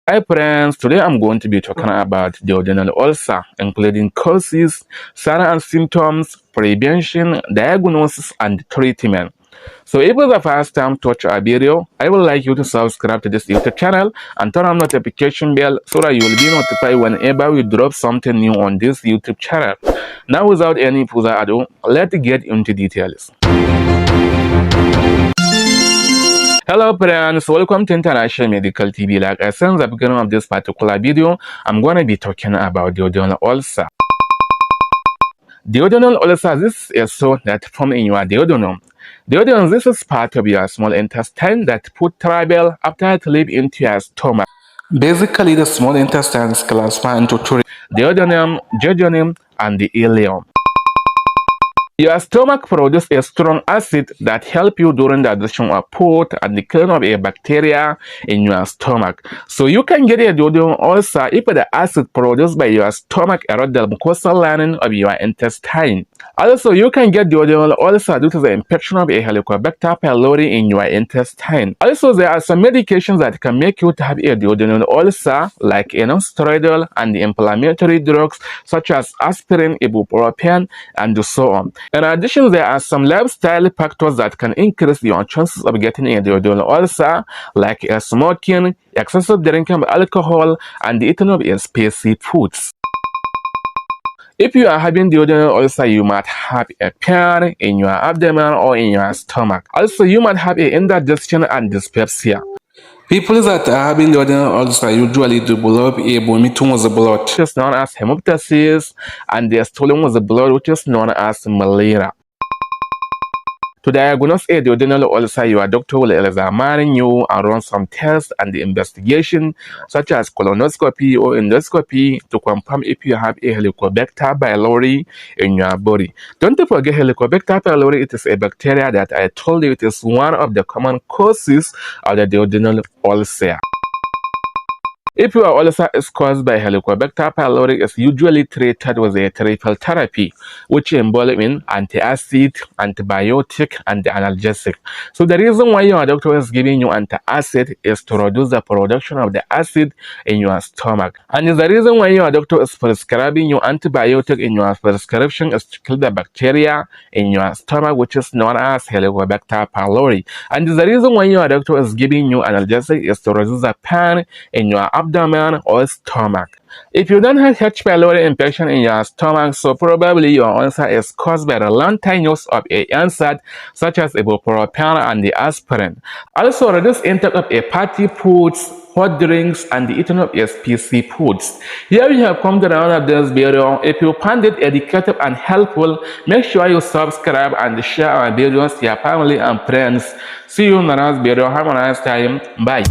Hi friends, today I'm going to be talking about duodenal ulcer, including causes, signs and symptoms, prevention, diagnosis, and treatment. So if it's the first time to watch our video, I would like you to subscribe to this YouTube channel and turn on notification bell so that you will be notified whenever we drop something new on this YouTube channel. Now without any further ado, let's get into details. Hello friends, welcome to International Medical TV. Like I said in the beginning of this particular video, I'm going to be talking about duodenal ulcer. Duodenal ulcer, this is a sore that forms in your duodenum. Duodenum, this is part of your small intestine that food travel after it leaves into your stomach. Basically, the small intestine is classified into three: duodenum, jejunum, and the ileum. Your stomach produces a strong acid that helps you during the digestion of food and the killing of a bacteria in your stomach. So you can get a duodenal ulcer if the acid produced by your stomach erodes the mucosal lining of your intestine. Also, you can get duodenal ulcer due to the infection of a Helicobacter pylori in your intestine. Also, there are some medications that can make you to have a duodenal ulcer, like non-steroidal and the inflammatory drugs such as aspirin, ibuprofen, and so on. In addition, there are some lifestyle factors that can increase your chances of getting a duodenal ulcer, like smoking, excessive drinking of alcohol, and the eating of spicy foods. If you are having duodenal ulcer, you might have a pain in your abdomen or in your stomach. Also, you might have a indigestion and dyspepsia. People that are having duodenal ulcer usually develop a vomiting with the blood, which is known as hemoptysis, and they are swollen with the blood, which is known as malaria. To diagnose a duodenal ulcer, your doctor will examine you and run some tests and the investigation, such as colonoscopy or endoscopy, to confirm if you have a Helicobacter pylori in your body. Don't forget, Helicobacter pylori, it is a bacteria that I told you it is one of the common causes of the duodenal ulcer. If your ulcer is caused by Helicobacter pylori, it's usually treated with a triple therapy, which involves antacid, antibiotic, and analgesic. So the reason why your doctor is giving you antacid is to reduce the production of the acid in your stomach. And the reason why your doctor is prescribing you antibiotic in your prescription is to kill the bacteria in your stomach, which is known as Helicobacter pylori. And the reason why your doctor is giving you analgesic is to reduce the pain in your abdomen or stomach. If you don't have H. pylori infection in your stomach, so probably your ulcer is caused by the long-time use of a NSAID such as ibuprofen and the aspirin. Also, reduce intake of fatty foods, hot drinks, and the eating of spicy foods. Here we have come to the end of this video. If you found it educative and helpful, make sure you subscribe and share our videos to your family and friends. See you in the next video. Have a nice time. Bye.